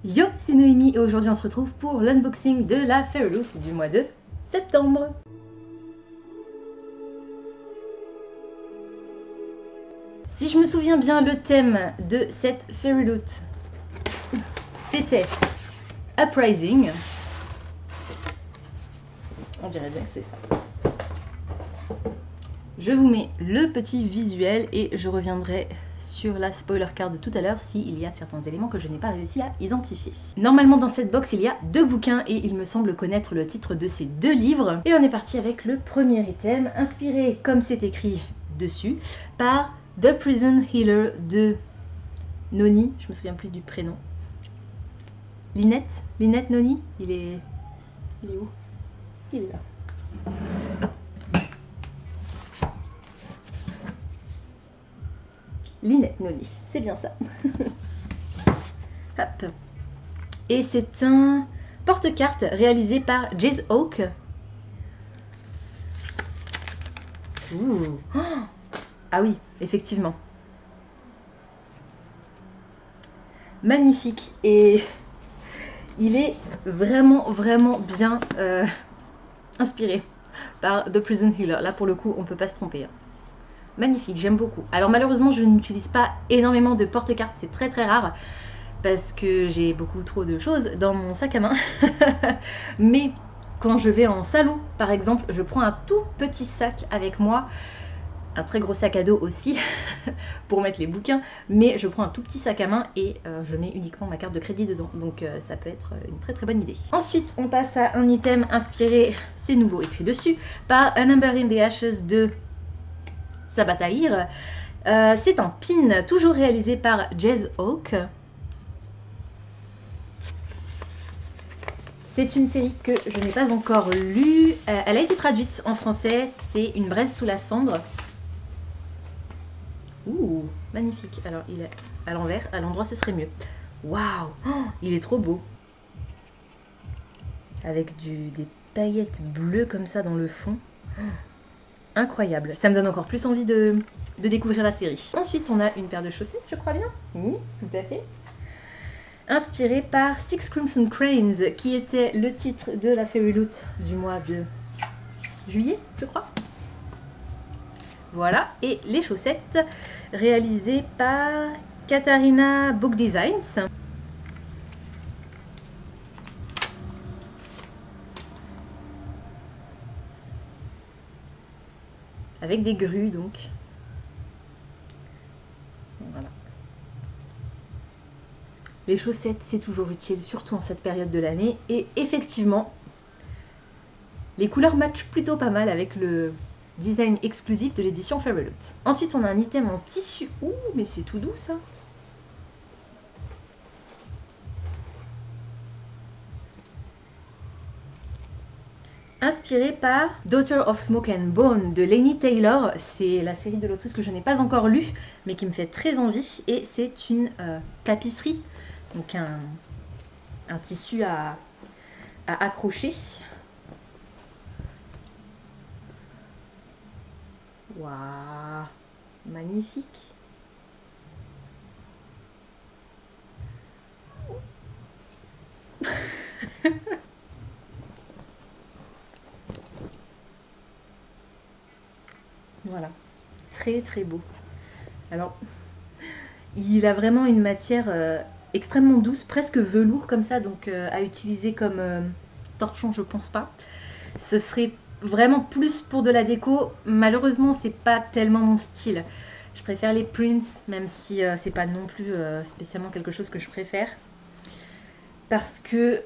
Yo, c'est Noémie et aujourd'hui on se retrouve pour l'unboxing de la Fairy Loot du mois de septembre. Si je me souviens bien, le thème de cette Fairy Loot, c'était Uprising. On dirait bien que c'est ça. Je vous mets le petit visuel et je reviendrai sur la spoiler card de tout à l'heure s'il y a certains éléments que je n'ai pas réussi à identifier. Normalement dans cette box il y a 2 bouquins et il me semble connaître le titre de ces 2 livres. Et on est parti avec le premier item, inspiré comme c'est écrit dessus, par The Prison Healer de Noni, je me souviens plus du prénom. Lynette Noni, il est où? Il est là. Lynette Noni, c'est bien ça. Hop. Et c'est un porte-carte réalisé par Jez Oak. Ouh. Oh. Ah oui, effectivement. Magnifique. Et il est vraiment bien inspiré par The Prison Healer. Là pour le coup, on ne peut pas se tromper. Magnifique, j'aime beaucoup. Alors malheureusement, je n'utilise pas énormément de porte-cartes, c'est très rare parce que j'ai beaucoup trop de choses dans mon sac à main. Mais quand je vais en salon, par exemple, je prends un tout petit sac avec moi, un très gros sac à dos aussi pour mettre les bouquins, mais je prends un tout petit sac à main et je mets uniquement ma carte de crédit dedans, donc ça peut être une très bonne idée. Ensuite, on passe à un item inspiré, c'est nouveau écrit dessus, par A Number in the Ashes de Sabatahir. C'est un pin toujours réalisé par Jez Oak. C'est une série que je n'ai pas encore lue. Elle a été traduite en français. C'est Une braise sous la cendre. Ouh, magnifique. Alors il est à l'envers, à l'endroit ce serait mieux. Waouh, oh, il est trop beau. Avec des paillettes bleues comme ça dans le fond. Oh. Incroyable, ça me donne encore plus envie de découvrir la série. Ensuite, on a une paire de chaussettes, je crois bien. Oui, tout à fait. Inspirée par Six Crimson Cranes, qui était le titre de la Fairy Loot du mois de juillet, je crois. Voilà, et les chaussettes réalisées par Katharina Book Designs. Avec des grues donc. Voilà. Les chaussettes c'est toujours utile, surtout en cette période de l'année. Et effectivement, les couleurs matchent plutôt pas mal avec le design exclusif de l'édition Fairy Loot. Ensuite on a un item en tissu. Ouh, mais c'est tout doux ça. Inspiré par Daughter of Smoke and Bone de Laini Taylor. C'est la série de l'autrice que je n'ai pas encore lue, mais qui me fait très envie. Et c'est une tapisserie, donc un tissu à accrocher. Waouh, magnifique. Voilà, très beau. Alors, il a vraiment une matière extrêmement douce, presque velours comme ça, donc à utiliser comme torchon, je pense pas. Ce serait vraiment plus pour de la déco. Malheureusement, c'est pas tellement mon style. Je préfère les prints, même si c'est pas non plus spécialement quelque chose que je préfère. Parce que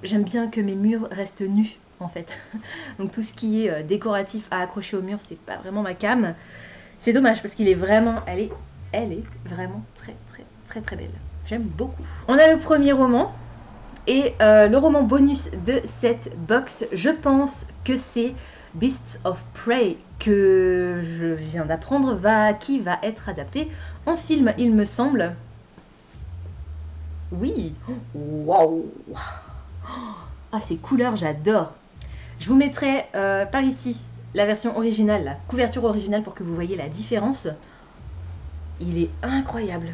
j'aime bien que mes murs restent nus. En fait, donc tout ce qui est décoratif à accrocher au mur, c'est pas vraiment ma came. C'est dommage parce qu'il est vraiment, elle est vraiment très belle. J'aime beaucoup. On a le premier roman et le roman bonus de cette box, je pense que c'est Beasts of Prey que je viens d'apprendre qui va être adapté en film, il me semble. Oui, waouh. Ah, ces couleurs, j'adore. Je vous mettrai par ici la version originale, la couverture originale pour que vous voyez la différence. Il est incroyable.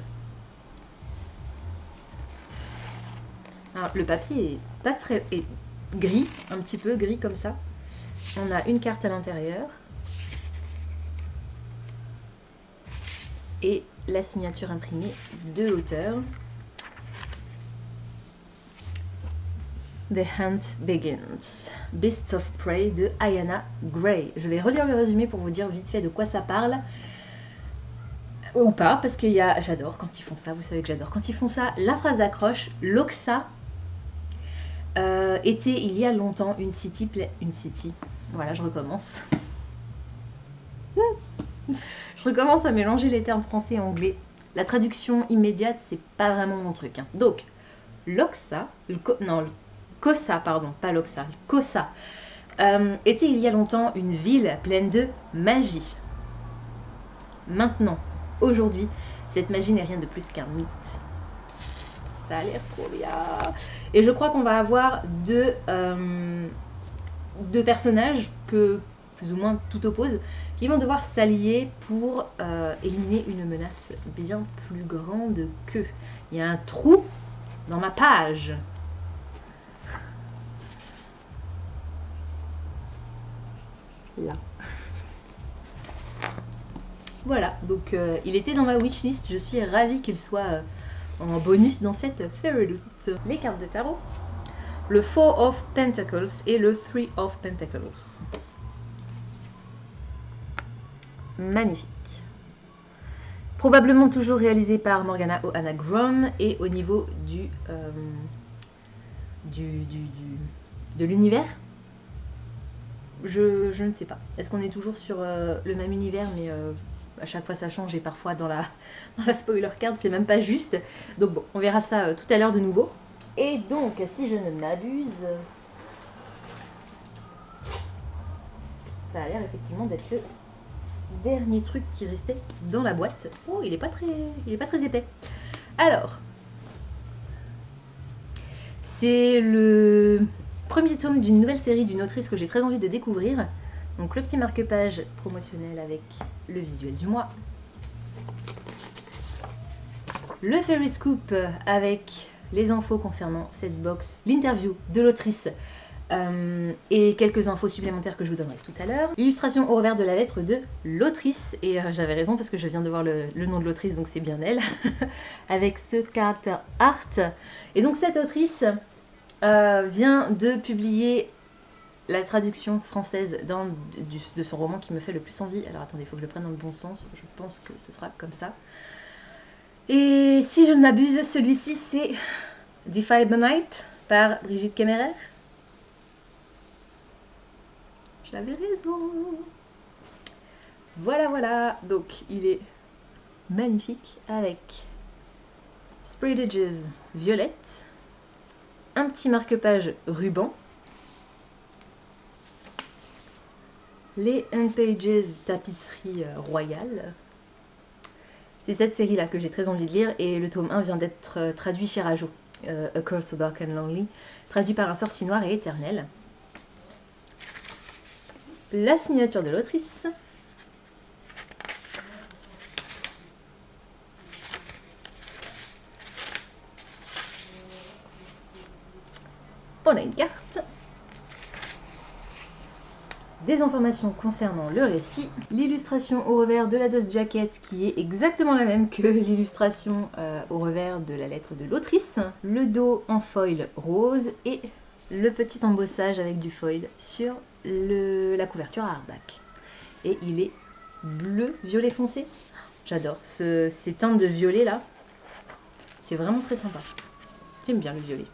Alors, le papier est pas très est gris, un petit peu gris comme ça. On a une carte à l'intérieur. Et la signature imprimée de l'auteur. The Hunt Begins. Beasts of Prey de Ayanna Gray. Je vais relire le résumé pour vous dire vite fait de quoi ça parle. Ou pas, parce qu'il y a... J'adore quand ils font ça, vous savez que j'adore quand ils font ça. La phrase d'accroche, Loxa était il y a longtemps une city... Voilà, je recommence. Je recommence à mélanger les termes français et anglais. La traduction immédiate, c'est pas vraiment mon truc. Hein. Donc, Loxa... Kosa, pardon, pas Loxa, Kosa, était il y a longtemps une ville pleine de magie. Maintenant, aujourd'hui, cette magie n'est rien de plus qu'un mythe. Ça a l'air trop bien. Et je crois qu'on va avoir deux personnages que plus ou moins tout oppose, qui vont devoir s'allier pour éliminer une menace bien plus grande qu'eux. Il y a un trou dans ma page. Là. Voilà, donc il était dans ma wishlist, je suis ravie qu'il soit en bonus dans cette Fairy Loot. Les cartes de tarot, le 4 of Pentacles et le 3 of Pentacles. Magnifique. Probablement toujours réalisé par Morgana O'Hana-Grom et au niveau de l'univers. Je ne sais pas. Est-ce qu'on est toujours sur le même univers, mais à chaque fois ça change et parfois dans la spoiler card c'est même pas juste. Donc bon, on verra ça tout à l'heure de nouveau. Et donc, si je ne m'abuse, ça a l'air effectivement d'être le dernier truc qui restait dans la boîte. Oh, il est pas très épais. Alors, c'est le premier tome d'une nouvelle série d'une autrice que j'ai très envie de découvrir. Donc le petit marque-page promotionnel avec le visuel du mois. Le Fairy Scoop avec les infos concernant cette box. L'interview de l'autrice et quelques infos supplémentaires que je vous donnerai tout à l'heure. Illustration au revers de la lettre de l'autrice. Et j'avais raison parce que je viens de voir le nom de l'autrice, donc c'est bien elle. Avec ce character art. Et donc cette autrice vient de publier la traduction française de son roman qui me fait le plus envie. Alors attendez, il faut que je le prenne dans le bon sens. Je pense que ce sera comme ça. Et si je ne m'abuse, celui-ci c'est Defy the Night par Brigitte Kemmerer. J'avais raison. Voilà, voilà. Donc il est magnifique avec Spirit Edges violette, un petit marque-page ruban, les Unpages tapisserie royale. C'est cette série-là que j'ai très envie de lire et le tome 1 vient d'être traduit chez Rajo, A Curse So Dark and Lonely, traduit par un sorcier noir et éternel. La signature de l'autrice. On a une carte. Des informations concernant le récit. L'illustration au revers de la dust jacket qui est exactement la même que l'illustration au revers de la lettre de l'autrice. Le dos en foil rose et le petit embossage avec du foil sur la couverture à hardback. Et il est bleu, violet foncé. J'adore ces teintes de violet là. C'est vraiment très sympa. J'aime bien le violet.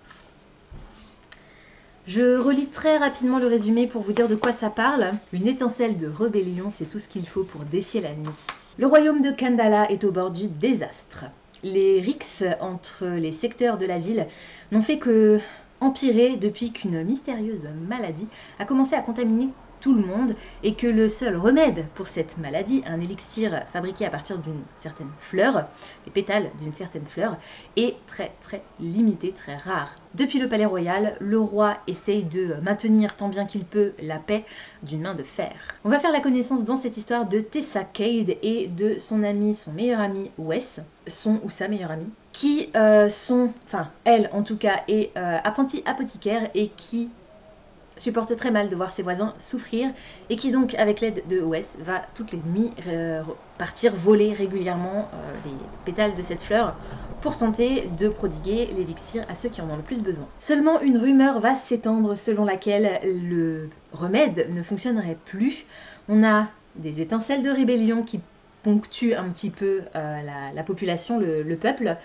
Je relis très rapidement le résumé pour vous dire de quoi ça parle. Une étincelle de rébellion, c'est tout ce qu'il faut pour défier la nuit. Le royaume de Kandala est au bord du désastre. Les rixes entre les secteurs de la ville n'ont fait que empirer depuis qu'une mystérieuse maladie a commencé à contaminer tout le monde et que le seul remède pour cette maladie, un élixir fabriqué à partir d'une certaine fleur, les pétales d'une certaine fleur, est très très limité, très rare. Depuis le palais royal, le roi essaye de maintenir tant bien qu'il peut la paix d'une main de fer. On va faire la connaissance dans cette histoire de Tessa Cade et de son ami, son meilleur ami Wes, son ou sa meilleure amie. qui sont, enfin elle en tout cas, est apprentie apothicaire et qui supporte très mal de voir ses voisins souffrir et qui donc avec l'aide de Wes va toutes les nuits partir voler régulièrement les pétales de cette fleur pour tenter de prodiguer l'élixir à ceux qui en ont le plus besoin. Seulement une rumeur va s'étendre selon laquelle le remède ne fonctionnerait plus. On a des étincelles de rébellion qui ponctuent un petit peu la population, le peuple,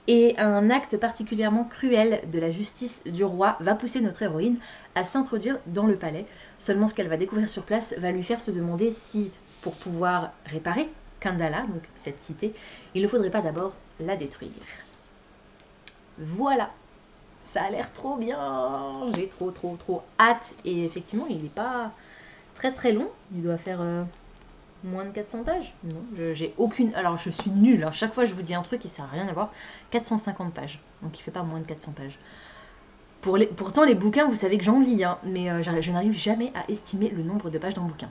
et un acte particulièrement cruel de la justice du roi va pousser notre héroïne à s'introduire dans le palais. Seulement ce qu'elle va découvrir sur place va lui faire se demander si, pour pouvoir réparer Kandala, donc cette cité, il ne faudrait pas d'abord la détruire. Voilà, ça a l'air trop bien, j'ai trop hâte, et effectivement il n'est pas très long, il doit faire moins de 400 pages. Non, j'ai aucune, alors je suis nulle, à chaque fois je vous dis un truc qui sert à rien à voir, 450 pages, donc il fait pas moins de 400 pages. Pourtant les bouquins, vous savez que j'en lis, hein, mais je n'arrive jamais à estimer le nombre de pages d'un bouquin.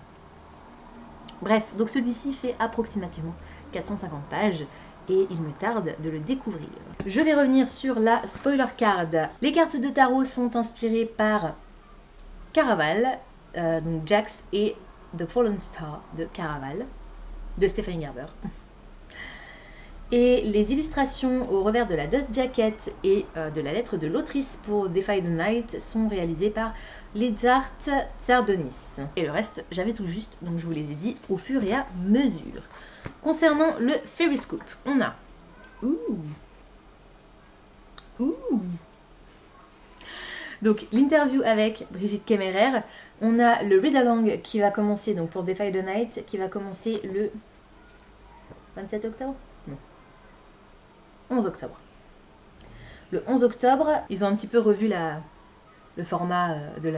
Bref, donc celui-ci fait approximativement 450 pages, et il me tarde de le découvrir. Je vais revenir sur la spoiler card. Les cartes de tarot sont inspirées par Caraval, donc Jax et The Fallen Star de Caraval, de Stephanie Gerber. Et les illustrations au revers de la Dust Jacket et de la lettre de l'autrice pour Defy the Night sont réalisées par Lidzart Sardonis. Et le reste, j'avais tout juste, donc je vous les ai dit au fur et à mesure. Concernant le Fairy Scoop, on a... Donc l'interview avec Brigitte Kemmerer, on a le read-along qui va commencer, donc pour Defy the Night, qui va commencer le 27 octobre? Non. 11 octobre. Le 11 octobre, ils ont un petit peu revu le format de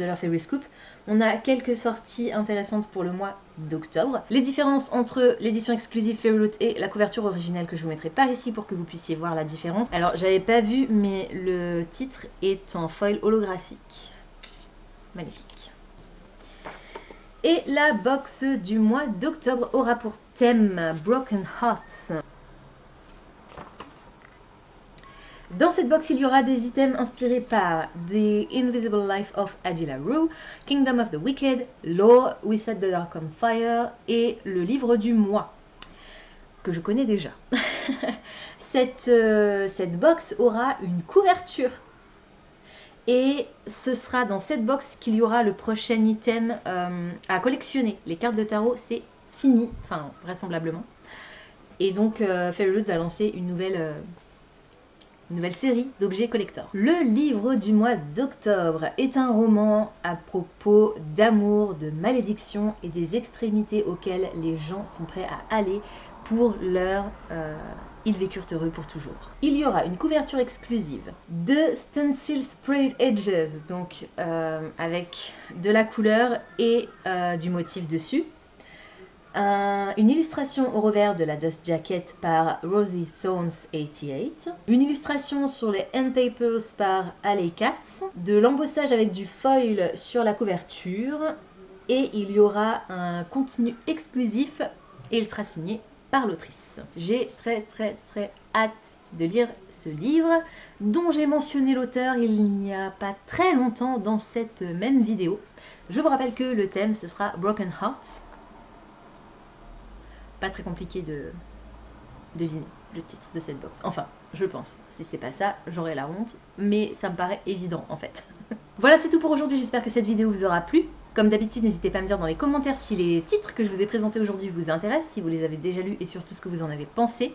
leur Fairy Scoop. On a quelques sorties intéressantes pour le mois d'octobre. Les différences entre l'édition exclusive Fairy Loot et la couverture originale que je vous mettrai par ici pour que vous puissiez voir la différence. Alors j'avais pas vu, mais le titre est en foil holographique. Magnifique. Et la box du mois d'octobre aura pour thème Broken Hearts. Dans cette box, il y aura des items inspirés par The Invisible Life of Adila Rue, Kingdom of the Wicked, Lore, We Set the Dark on Fire et le livre du mois, que je connais déjà. Cette box aura une couverture. Et ce sera dans cette box qu'il y aura le prochain item à collectionner. Les cartes de tarot, c'est fini, enfin vraisemblablement. Et donc Fairy Loot va lancer une nouvelle série d'objets collector. Le livre du mois d'octobre est un roman à propos d'amour, de malédiction et des extrémités auxquelles les gens sont prêts à aller pour leur ils vécurent heureux pour toujours. Il y aura une couverture exclusive de Stencil Sprayed Edges, donc avec de la couleur et du motif dessus. Une illustration au revers de la Dust Jacket par Rosie Thorns 88, une illustration sur les end papers par Alley Katz, de l'embossage avec du foil sur la couverture, et il y aura un contenu exclusif et il sera signé par l'autrice. J'ai très hâte de lire ce livre dont j'ai mentionné l'auteur il n'y a pas très longtemps dans cette même vidéo. Je vous rappelle que le thème ce sera Broken Hearts. Pas très compliqué de deviner le titre de cette box. Enfin, je pense. Si c'est pas ça, j'aurai la honte. Mais ça me paraît évident en fait. Voilà, c'est tout pour aujourd'hui. J'espère que cette vidéo vous aura plu. Comme d'habitude, n'hésitez pas à me dire dans les commentaires si les titres que je vous ai présentés aujourd'hui vous intéressent, si vous les avez déjà lus et surtout ce que vous en avez pensé.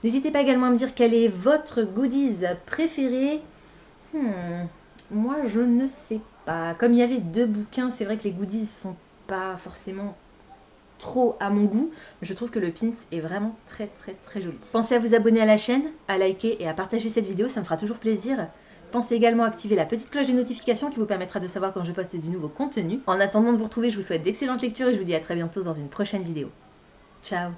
N'hésitez pas également à me dire quel est votre goodies préféré. Moi, je ne sais pas. Comme il y avait 2 bouquins, c'est vrai que les goodies sont pas forcément trop à mon goût, mais je trouve que le pins est vraiment très joli. Pensez à vous abonner à la chaîne, à liker et à partager cette vidéo, ça me fera toujours plaisir. Pensez également à activer la petite cloche de notification qui vous permettra de savoir quand je poste du nouveau contenu. En attendant de vous retrouver, je vous souhaite d'excellentes lectures et je vous dis à très bientôt dans une prochaine vidéo. Ciao!